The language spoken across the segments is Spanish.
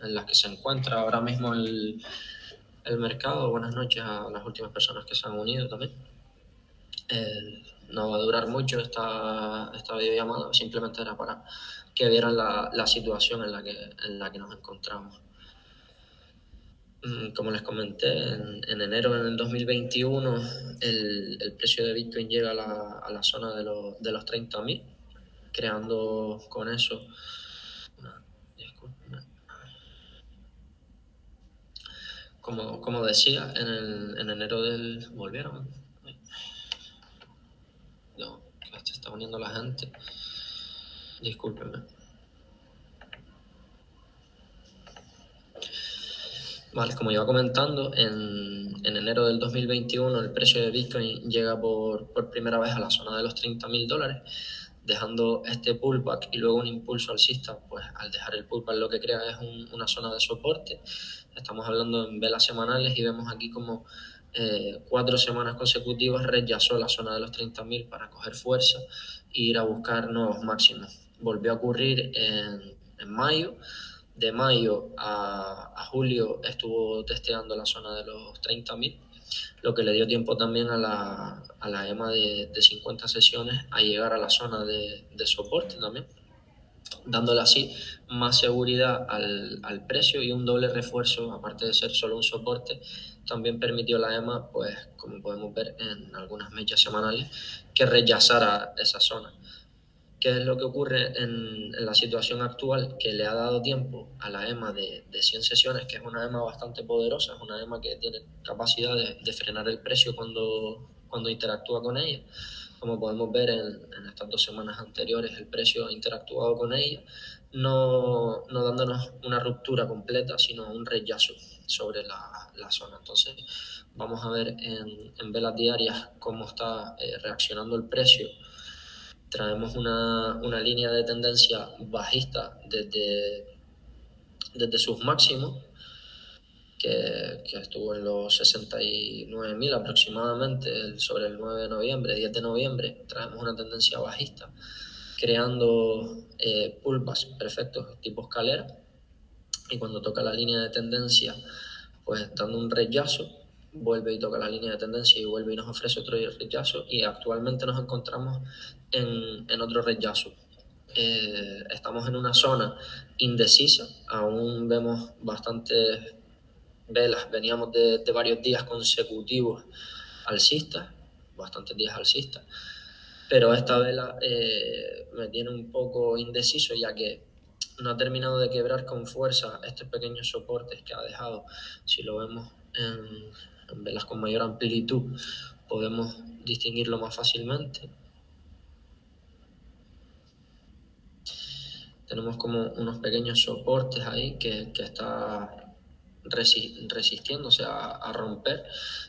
en las que se encuentra ahora mismo el mercado. Buenas noches a las últimas personas que se han unido también. No va a durar mucho esta videollamada, simplemente era para que vieran la situación en la que nos encontramos. Como les comenté, en enero del 2021 el precio de Bitcoin llega a la zona de los 30.000, creando con eso como decía, en enero del... ¿Volvieron? No, que se está uniendo la gente. Discúlpenme. Vale, como iba comentando, en enero del 2021 el precio de Bitcoin llega por primera vez a la zona de los $30.000, dejando este pullback y luego un impulso alcista. Pues al dejar el pullback lo que crea es una zona de soporte. Estamos hablando en velas semanales y vemos aquí como 4 semanas consecutivas rechazó la zona de los 30.000 para coger fuerza e ir a buscar nuevos máximos. Volvió a ocurrir en mayo. De mayo a julio estuvo testeando la zona de los 30.000, lo que le dio tiempo también a la EMA de 50 sesiones a llegar a la zona de soporte también, dándole así más seguridad al precio y un doble refuerzo. Aparte de ser solo un soporte, también permitió la EMA, pues como podemos ver en algunas mechas semanales, que rechazara esa zona. ¿Qué es lo que ocurre en la situación actual? Que le ha dado tiempo a la EMA de 100 sesiones, que es una EMA bastante poderosa, es una EMA que tiene capacidad de frenar el precio cuando interactúa con ella. Como podemos ver en estas 2 semanas anteriores, el precio ha interactuado con ella, no dándonos una ruptura completa, sino un rechazo sobre la zona. Entonces, vamos a ver en velas diarias cómo está reaccionando el precio. Traemos una línea de tendencia bajista desde sus máximos, que estuvo en los 69.000 aproximadamente sobre el 9 de noviembre, 10 de noviembre. Traemos una tendencia bajista, creando pullbacks perfectos tipo escalera, y cuando toca la línea de tendencia, pues dando un rechazo, vuelve y toca la línea de tendencia y vuelve y nos ofrece otro rechazo, y actualmente nos encontramos en otro rechazo. Estamos en una zona indecisa, aún vemos bastantes velas, veníamos de varios días consecutivos alcistas, bastantes días alcistas, pero esta vela me tiene un poco indeciso, ya que no ha terminado de quebrar con fuerza estos pequeños soportes que ha dejado. Si lo vemos en velas con mayor amplitud, podemos distinguirlo más fácilmente. Tenemos como unos pequeños soportes ahí que está resistiéndose a romper.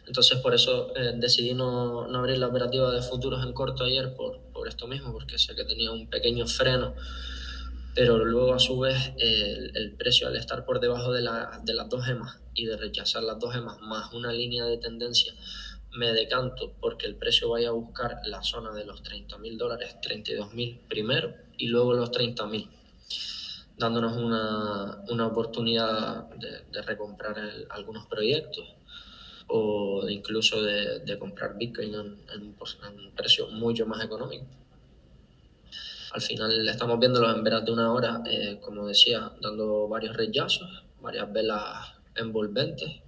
Entonces por eso decidí no abrir la operativa de futuros en corto ayer por esto mismo, porque sé que tenía un pequeño freno, pero luego a su vez el precio, al estar por debajo de las 2 EMAs y de rechazar las 2 EMAs más una línea de tendencia, me decanto porque el precio vaya a buscar la zona de los $30.000, 32.000 primero y luego los 30.000, dándonos una oportunidad de recomprar algunos proyectos, o incluso de comprar Bitcoin en un precio mucho más económico. Al final estamos viéndolo en velas de 1 hora, como decía, dando varios rechazos, varias velas envolventes,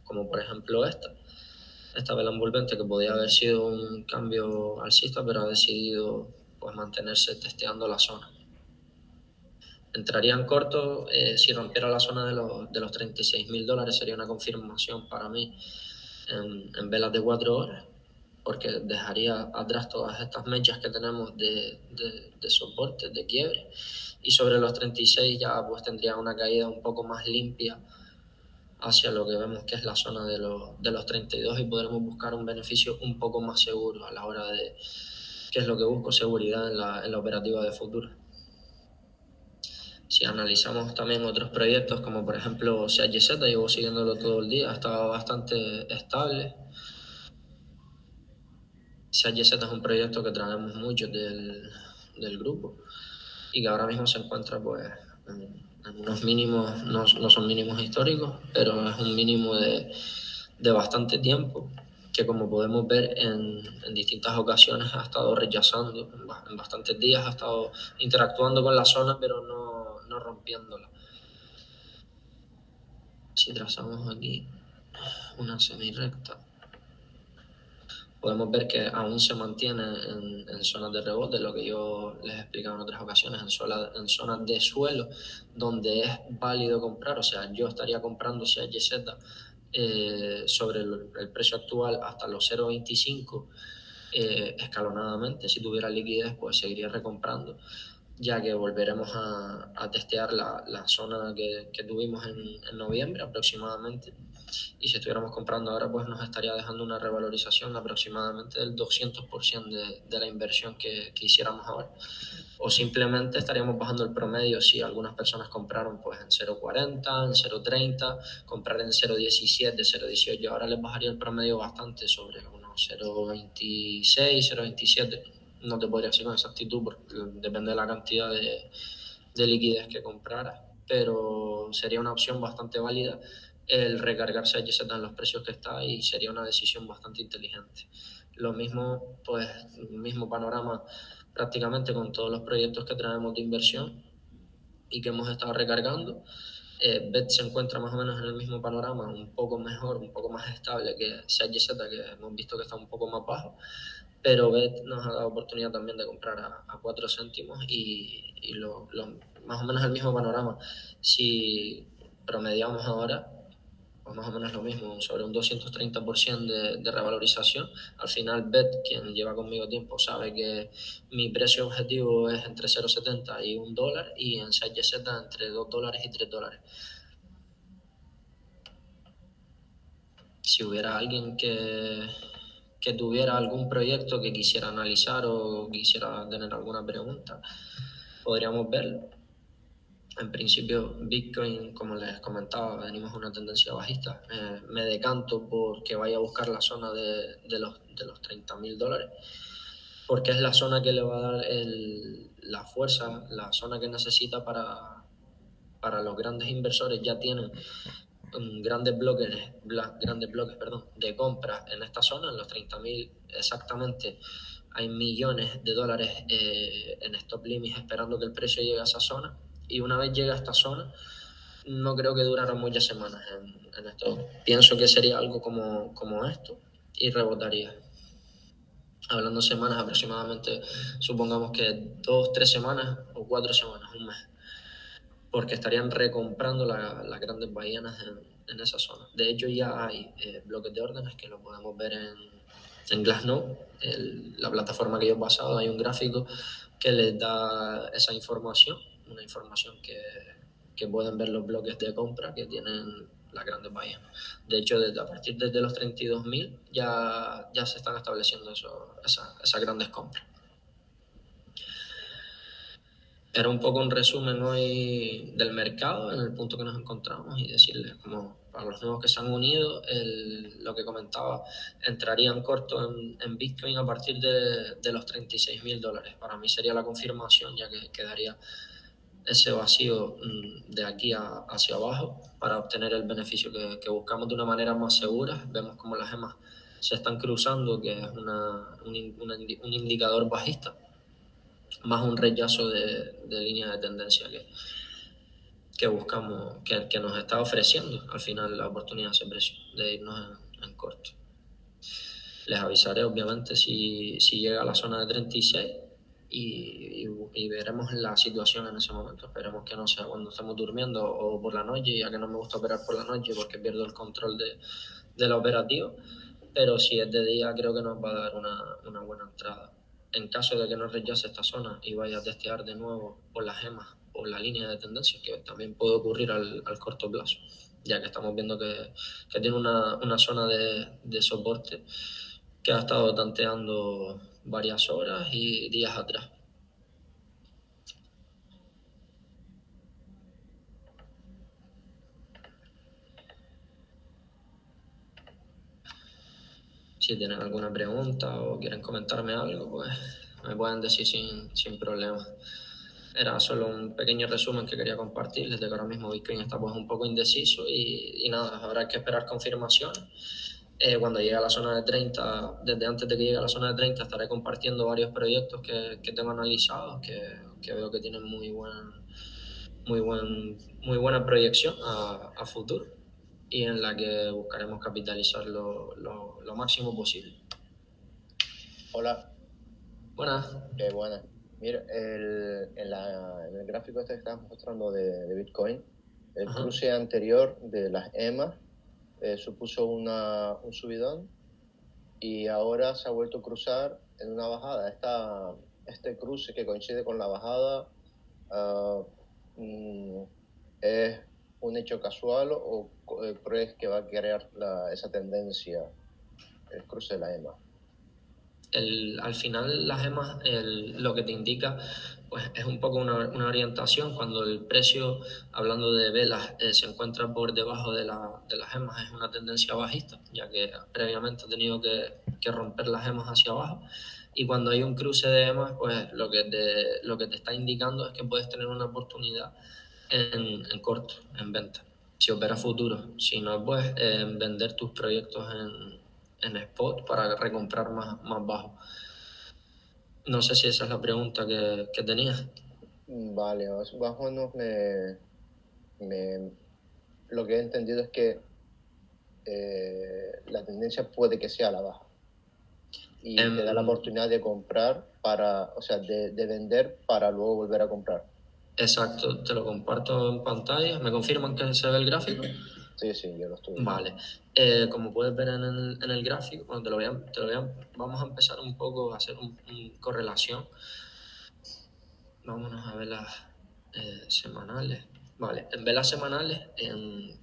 como por ejemplo esta vela envolvente, que podía haber sido un cambio alcista, pero ha decidido pues mantenerse testeando la zona. Entraría en corto si rompiera la zona de los $36.000, sería una confirmación para mí en velas de 4 horas, porque dejaría atrás todas estas mechas que tenemos de soporte, de quiebre, y sobre los 36 ya pues tendría una caída un poco más limpia hacia lo que vemos que es la zona de los 32, y podremos buscar un beneficio un poco más seguro a la hora de, ¿qué es lo que busco? Seguridad en la operativa de futuro. Si analizamos también otros proyectos, como por ejemplo CHZ, llevo siguiéndolo todo el día, estaba bastante estable. CHZ es un proyecto que traemos mucho del grupo y que ahora mismo se encuentra pues en en unos mínimos, no son mínimos históricos, pero es un mínimo de bastante tiempo, que como podemos ver en distintas ocasiones ha estado rechazando, en bastantes días ha estado interactuando con la zona, pero no rompiéndola. Si trazamos aquí una semirecta, podemos ver que aún se mantiene en zonas de rebote, lo que yo les he explicado en otras ocasiones, en zonas de suelo, donde es válido comprar. O sea, yo estaría comprando CHZ sobre el precio actual hasta los 0,25 escalonadamente. Si tuviera liquidez, pues seguiría recomprando, ya que volveremos a testear la zona que tuvimos en noviembre aproximadamente. Y si estuviéramos comprando ahora, pues nos estaría dejando una revalorización aproximadamente del 200% de la inversión que hiciéramos ahora. O simplemente estaríamos bajando el promedio si algunas personas compraron pues en 0,40, en 0,30, comprar en 0,17, 0,18. Ahora les bajaría el promedio bastante, sobre unos 0,26, 0,27. No te podría decir con exactitud porque depende de la cantidad de liquidez que comprara, pero sería una opción bastante válida el recargarse HZ en los precios que está, y sería una decisión bastante inteligente. Lo mismo, pues, el mismo panorama prácticamente con todos los proyectos que traemos de inversión y que hemos estado recargando. BET se encuentra más o menos en el mismo panorama, un poco mejor, un poco más estable que CHZ, que hemos visto que está un poco más bajo, pero BET nos ha dado oportunidad también de comprar a 4 céntimos y más o menos el mismo panorama. Si promediamos ahora, pues más o menos lo mismo, sobre un 230% de revalorización. Al final, BET, quien lleva conmigo tiempo, sabe que mi precio objetivo es entre 0,70 y $1, y en CHZ entre $2 y $3. Si hubiera alguien que tuviera algún proyecto que quisiera analizar o quisiera tener alguna pregunta, podríamos verlo. En principio, Bitcoin, como les comentaba, venimos a una tendencia bajista. Me decanto porque vaya a buscar la zona de los $30,000, porque es la zona que le va a dar la fuerza, la zona que necesita para los grandes inversores. Ya tienen grandes bloques, de compra en esta zona, en los 30,000 exactamente. Hay millones de dólares en stop limits esperando que el precio llegue a esa zona, y una vez llega a esta zona, no creo que durara muchas semanas en esto. Pienso que sería algo como esto y rebotaría. Hablando semanas aproximadamente, supongamos que 2, 3 semanas o 4 semanas, un mes, porque estarían recomprando las grandes ballenas en esa zona. De hecho, ya hay bloques de órdenes que lo podemos ver en Glassnode, la plataforma que yo he basado. Hay un gráfico que les da esa información, una información que pueden ver los bloques de compra que tienen las grandes ballenas. De hecho, a partir de los 32,000 ya se están estableciendo esas grandes compras. Era un poco un resumen hoy del mercado, en el punto que nos encontramos, y decirles, como para los nuevos que se han unido, lo que comentaba, entrarían corto en Bitcoin a partir de los $36,000. Para mí sería la confirmación, ya que quedaría ese vacío de aquí hacia abajo para obtener el beneficio que buscamos de una manera más segura. Vemos como las gemas se están cruzando, que es un indicador bajista, más un rechazo de línea de tendencia que buscamos, que nos está ofreciendo al final la oportunidad de ese precio, de irnos en corto. Les avisaré, obviamente, si llega a la zona de 36, y veremos la situación en ese momento. Esperemos que no sea cuando estemos durmiendo o por la noche, ya que no me gusta operar por la noche porque pierdo el control de la operativa. Pero si es de día, creo que nos va a dar una buena entrada. En caso de que no rechace esta zona y vaya a testear de nuevo por las gemas o la línea de tendencia, que también puede ocurrir al corto plazo, ya que estamos viendo que tiene una zona de soporte que ha estado tanteando varias horas y días atrás. Si tienen alguna pregunta o quieren comentarme algo, pues me pueden decir sin problema. Era solo un pequeño resumen que quería compartirles de que ahora mismo Bitcoin está pues un poco indeciso y nada, habrá que esperar confirmaciones. Cuando llegue a la zona de 30, desde antes de que llegue a la zona de 30, estaré compartiendo varios proyectos que tengo analizados, que veo que tienen muy buena proyección a futuro y en la que buscaremos capitalizar lo máximo posible. Hola, Buenas. qué buena. Mira, en el gráfico este que estabas mostrando de Bitcoin, el Ajá. cruce anterior de las EMA supuso un subidón y ahora se ha vuelto a cruzar en una bajada. Este cruce que coincide con la bajada, ah, mm, ¿es un hecho casual o crees que va a crear esa tendencia, el cruce de la EMA? Al final las gemas lo que te indica pues es un poco una orientación cuando el precio, hablando de velas, se encuentra por debajo de las gemas, es una tendencia bajista, ya que previamente ha tenido que romper las gemas hacia abajo, y cuando hay un cruce de gemas pues lo que te está indicando es que puedes tener una oportunidad en corto, en venta, si opera futuro, si no pues en vender tus proyectos en spot para recomprar más bajo. No sé si esa es la pregunta que tenías. Vale, más o menos lo que he entendido es que la tendencia puede que sea a la baja y te da la Em, oportunidad de comprar o sea, de vender para luego volver a comprar. exacto, te lo comparto en pantalla. ¿Me confirman que se ve el gráfico? Sí, sí, yo lo estoy viendo. Vale. Como puedes ver en el gráfico, bueno, vamos a empezar un poco a hacer un correlación. Vámonos a ver las semanales. Vale, en velas semanales,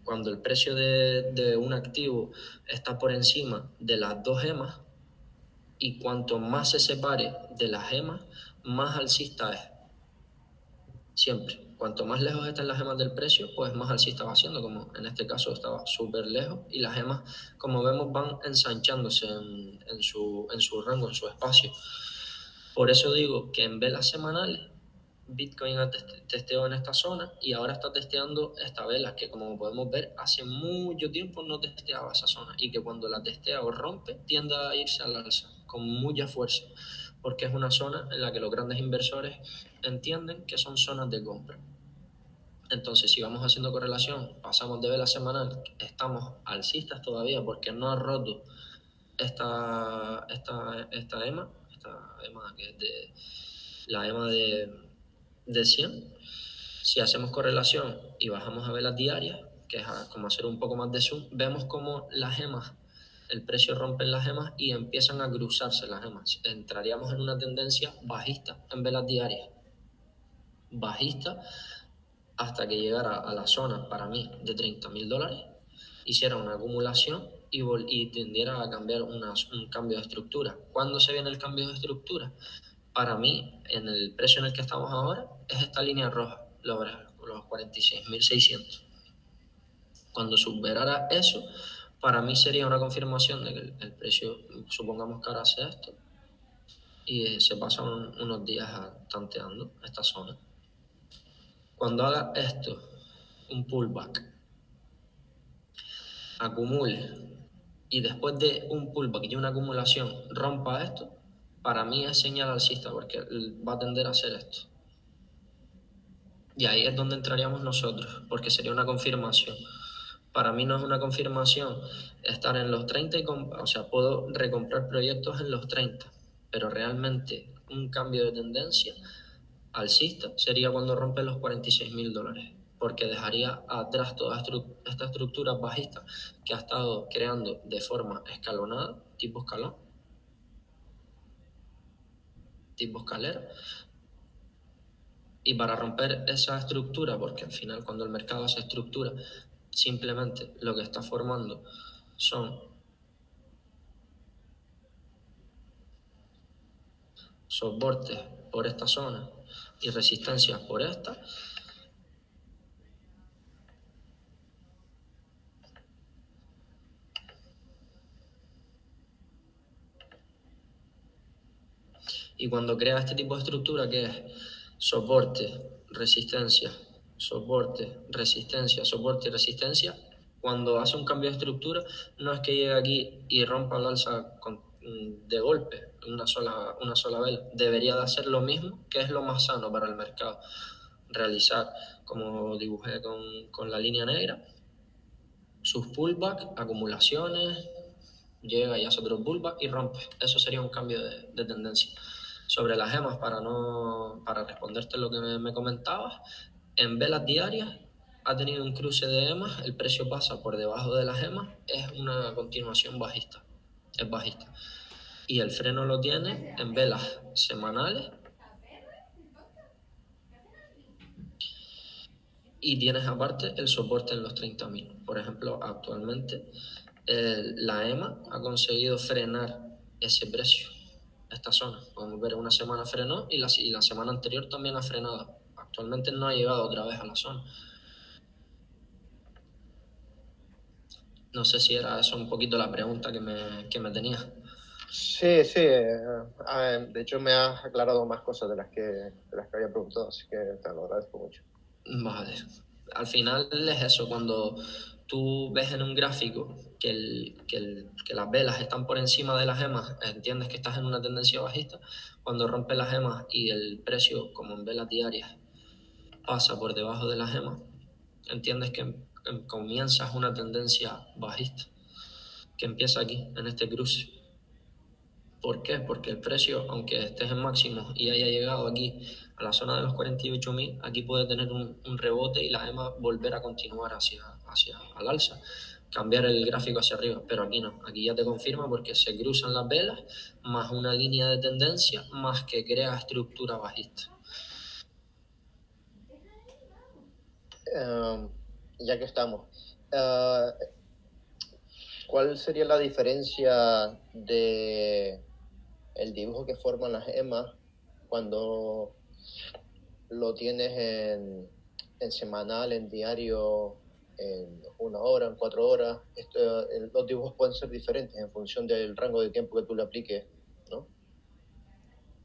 cuando el precio de un activo está por encima de las dos gemas, y cuanto más se separe de las gemas, más alcista es. Siempre. Cuanto más lejos estén las gemas del precio, pues más alcista va siendo, como en este caso estaba súper lejos, y las gemas, como vemos, van ensanchándose en su rango, en su espacio. Por eso digo que en velas semanales, Bitcoin ha testeado en esta zona y ahora está testeando esta vela que, como podemos ver, hace mucho tiempo no testeaba esa zona, y que cuando la testea o rompe tiende a irse al alza con mucha fuerza, porque es una zona en la que los grandes inversores entienden que son zonas de compra. Entonces, si vamos haciendo correlación, pasamos de vela semanal, estamos alcistas todavía porque no ha roto esta EMA que es la EMA de 100. Si hacemos correlación y bajamos a velas diarias, que es como hacer un poco más de zoom, vemos como las gemas, el precio rompe en las gemas y empiezan a cruzarse las gemas. Entraríamos en una tendencia bajista en velas diarias. Bajista hasta que llegara a la zona, para mí, de $30.000, hiciera una acumulación y tendiera a cambiar un cambio de estructura. ¿Cuándo se viene el cambio de estructura? Para mí, en el precio en el que estamos ahora, es esta línea roja, los 46.600. Cuando superara eso, para mí sería una confirmación de que el precio, supongamos que ahora hace esto, y se pasa unos días tanteando esta zona. Cuando haga esto, un pullback, acumule, y después de un pullback y una acumulación rompa esto, para mí es señal alcista porque va a tender a hacer esto. Y ahí es donde entraríamos nosotros, porque sería una confirmación. Para mí no es una confirmación estar en los 30 o sea, puedo recomprar proyectos en los 30, pero realmente un cambio de tendencia alcista sería cuando rompe los $46.000, porque dejaría atrás toda esta estructura bajista que ha estado creando de forma escalonada, tipo escalón, tipo escalera. Y para romper esa estructura, porque al final cuando el mercado se estructura, simplemente lo que está formando son soportes por esta zona y resistencias por esta. Y cuando crea este tipo de estructura, que es soporte, resistencia, soporte, resistencia, soporte y resistencia. Cuando hace un cambio de estructura, no es que llegue aquí y rompa el alza de golpe, una sola vela. Debería de hacer lo mismo, que es lo más sano para el mercado. Realizar, como dibujé con la línea negra, sus pullback, acumulaciones, llega y hace otro pullback y rompe. Eso sería un cambio de tendencia. Sobre las gemas, para responderte lo que me comentabas, en velas diarias ha tenido un cruce de gemas, el precio pasa por debajo de las gemas, es una continuación bajista, es bajista. Y el freno lo tiene en velas semanales y tienes aparte el soporte en los 30.000. Por ejemplo, actualmente la EMA ha conseguido frenar ese precio, esta zona. Podemos ver, una semana frenó y la semana anterior también ha frenado. Actualmente no ha llegado otra vez a la zona. No sé si era eso un poquito la pregunta que me tenías. Sí, sí. De hecho, me has aclarado más cosas de las que había preguntado, así que te lo agradezco mucho. Vale. Al final es eso, cuando tú ves en un gráfico que las velas están por encima de las gemas, entiendes que estás en una tendencia bajista. Cuando rompes las gemas y el precio, como en velas diarias, pasa por debajo de las gemas, entiendes que comienzas una tendencia bajista, que empieza aquí, en este cruce. ¿Por qué? Porque el precio, aunque estés en máximos y haya llegado aquí a la zona de los 48.000, aquí puede tener un rebote y la EMA volver a continuar hacia al alza, cambiar el gráfico hacia arriba, pero aquí no, aquí ya te confirma porque se cruzan las velas, más una línea de tendencia, más que crea estructura bajista. Ya que estamos, ¿cuál sería la diferencia de el dibujo que forman las gemas cuando lo tienes en semanal, en diario, en 1 hora, en 4 horas? Los dibujos pueden ser diferentes en función del rango de tiempo que tú le apliques, ¿no?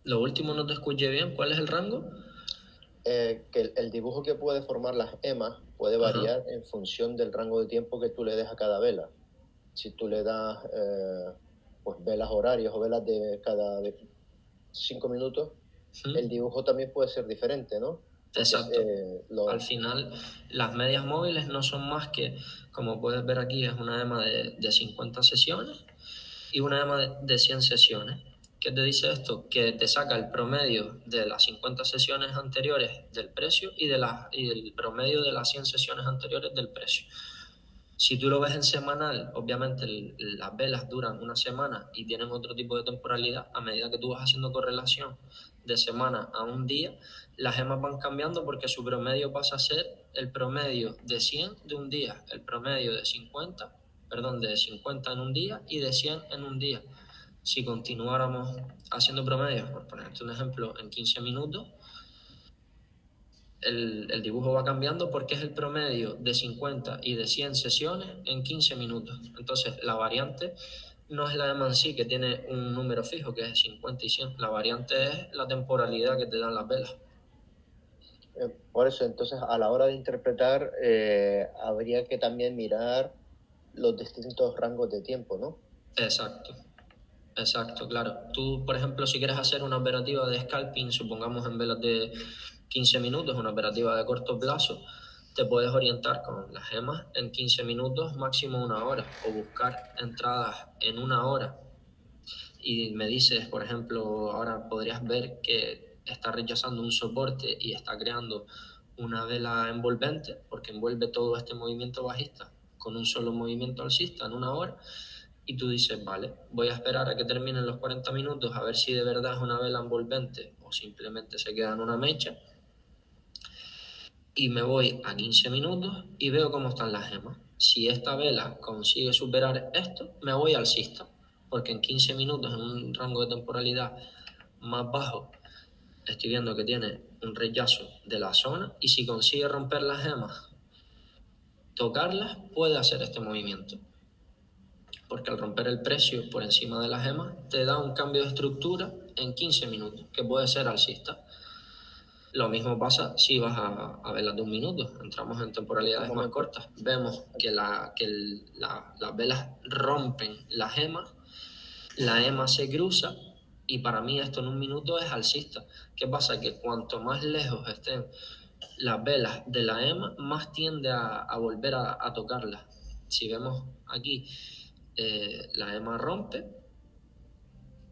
Lo último no te escuché bien, ¿cuál es el rango? Que el dibujo que puede formar las emas puede Ajá. variar en función del rango de tiempo que tú le des a cada vela. Si tú le das pues velas horarias o velas de cada 5 minutos, el dibujo también puede ser diferente, ¿no? Porque Exacto. Al final, las medias móviles no son más que, como puedes ver aquí, es una EMA de 50 sesiones y una EMA de 100 sesiones. ¿Qué te dice esto? Que te saca el promedio de las 50 sesiones anteriores del precio y el promedio de las 100 sesiones anteriores del precio. Si tú lo ves en semanal, obviamente las velas duran una semana y tienen otro tipo de temporalidad. A medida que tú vas haciendo correlación de semana a un día, las gemas van cambiando porque su promedio pasa a ser el promedio de 100 de un día, el promedio de 50 en un día y de 100 en un día. Si continuáramos haciendo promedios, por ponerte un ejemplo, en 15 minutos, el dibujo va cambiando porque es el promedio de 50 y de 100 sesiones en 15 minutos. Entonces, la variante no es la EMA en sí, que tiene un número fijo, que es 50 y 100. La variante es la temporalidad que te dan las velas. Por eso, entonces, a la hora de interpretar, habría que también mirar los distintos rangos de tiempo, ¿no? Exacto. Exacto, claro. Tú, por ejemplo, si quieres hacer una operativa de scalping, supongamos en velas de 15 minutos, una operativa de corto plazo, te puedes orientar con las gemas en 15 minutos, máximo 1 hora, o buscar entradas en 1 hora. Y me dices, por ejemplo, ahora podrías ver que está rechazando un soporte y está creando una vela envolvente, porque envuelve todo este movimiento bajista con un solo movimiento alcista en 1 hora. Y tú dices, vale, voy a esperar a que terminen los 40 minutos a ver si de verdad es una vela envolvente o simplemente se queda en una mecha. Y me voy a 15 minutos y veo cómo están las gemas. Si esta vela consigue superar esto, me voy alcista, porque en 15 minutos, en un rango de temporalidad más bajo, estoy viendo que tiene un rechazo de la zona y si consigue romper las gemas, tocarlas, puede hacer este movimiento. Porque al romper el precio por encima de las gemas, te da un cambio de estructura en 15 minutos, que puede ser alcista. Lo mismo pasa si vas a velas de un minuto. Entramos en temporalidades más cortas. Vemos que las velas rompen la EMA se cruza, y para mí esto en un minuto es alcista. ¿Qué pasa? Que cuanto más lejos estén las velas de la EMA, más tiende a volver a tocarlas. Si vemos aquí, la EMA rompe,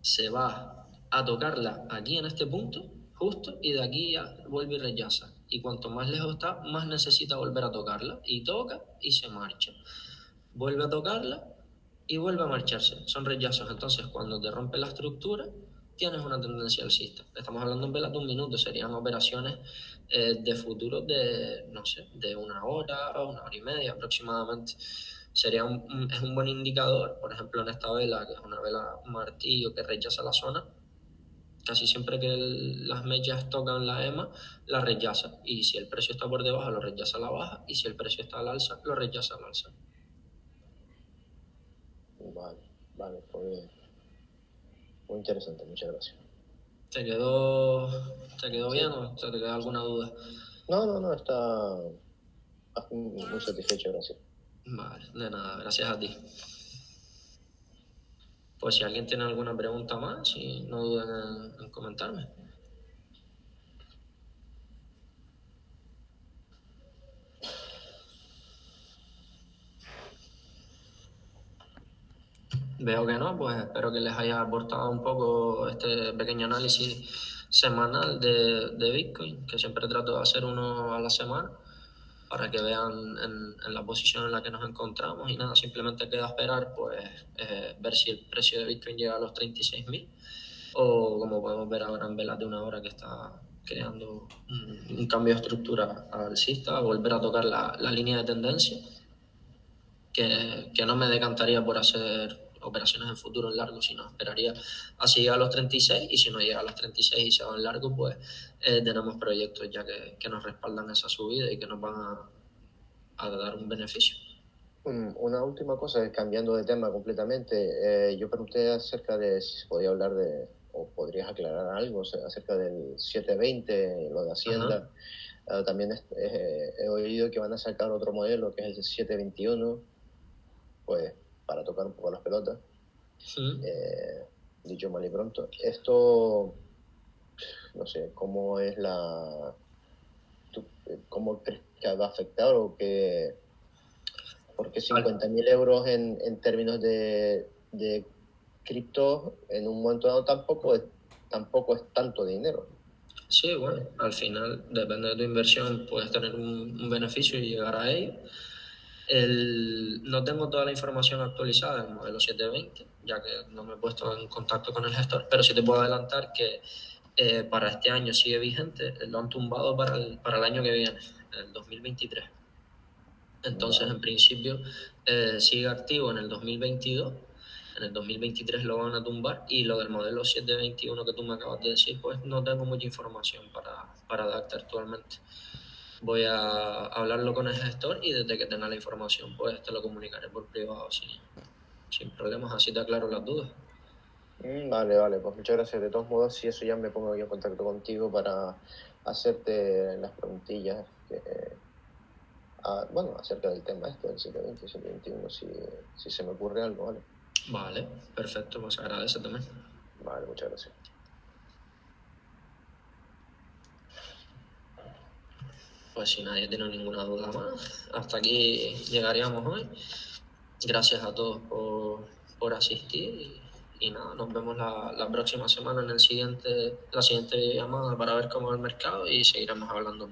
se va a tocarla aquí en este punto, justo, y de aquí ya vuelve y rechaza. Y cuanto más lejos está, más necesita volver a tocarla, y toca y se marcha. Vuelve a tocarla y vuelve a marcharse. Son rechazos. Entonces, cuando te rompe la estructura, tienes una tendencia alcista. Estamos hablando en velas de un minuto, serían operaciones de futuros de, no sé, de una hora o una hora y media aproximadamente. Es un buen indicador, por ejemplo, en esta vela, que es una vela martillo que rechaza la zona. Casi siempre que las mechas tocan la EMA, la rechaza. Y si el precio está por debajo, lo rechaza a la baja. Y si el precio está al alza, lo rechaza al alza. Vale, pues muy interesante, muchas gracias. ¿Te quedó bien o te queda alguna duda? No, está muy satisfecho, gracias. Vale, de nada, gracias a ti. Pues si alguien tiene alguna pregunta más, no duden en comentarme. Veo que no, pues espero que les haya aportado un poco este pequeño análisis semanal de Bitcoin, que siempre trato de hacer uno a la semana, para que vean en la posición en la que nos encontramos. Y nada, simplemente queda esperar, pues, ver si el precio de Bitcoin llega a los 36.000, o como podemos ver ahora en velas de una hora, que está creando un cambio de estructura alcista, volver a tocar la línea de tendencia, que no me decantaría por hacer operaciones en futuro en largo, sino esperaría a si llega a los 36, y si no llega a los 36 y se va en largo, pues tenemos proyectos ya que nos respaldan esa subida y que nos van a dar un beneficio. Una última cosa, cambiando de tema completamente, yo pregunté acerca de si se podía hablar o podrías aclarar algo acerca del 720, lo de Hacienda. También he oído que van a sacar otro modelo, que es el 721, pues para tocar un poco las pelotas. Dicho mal y pronto. Esto, no sé, ¿cómo es cómo crees que va a afectar o qué? Porque 50.000 euros en términos de cripto en un momento dado tampoco es tanto dinero. Sí, bueno, al final depende de tu inversión, puedes tener un beneficio y llegar a ello. No tengo toda la información actualizada del modelo 720, ya que no me he puesto en contacto con el gestor, pero sí te puedo adelantar que para este año sigue vigente. Lo han tumbado para el año que viene, el 2023. Entonces, en principio, sigue activo en el 2022. En el 2023 lo van a tumbar, y lo del modelo 721 que tú me acabas de decir, pues no tengo mucha información para darte actualmente. Voy a hablarlo con el gestor, y desde que tenga la información, pues te lo comunicaré por privado sin problemas, así te aclaro las dudas. Vale, pues muchas gracias. De todos modos, si eso, ya me pongo yo en contacto contigo para hacerte las preguntillas acerca del tema del 720 y 721, si se me ocurre algo, ¿vale? Vale, perfecto, pues agradece también. Vale, muchas gracias. Pues si nadie tiene ninguna duda más, hasta aquí llegaríamos hoy. Gracias a todos por asistir, y nada, nos vemos la próxima semana en la siguiente llamada para ver cómo va el mercado, y seguiremos hablando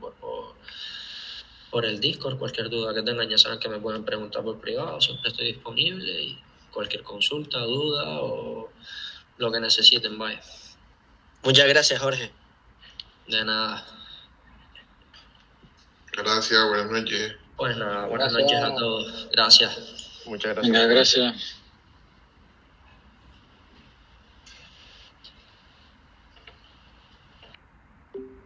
por el Discord. Cualquier duda que tengan, ya saben que me pueden preguntar por privado, siempre estoy disponible, y cualquier consulta, duda o lo que necesiten, vaya. Muchas gracias, Jorge. De nada. Gracias, buenas noches. Pues nada, buenas noches a todos. Gracias. Muchas gracias. Venga, gracias.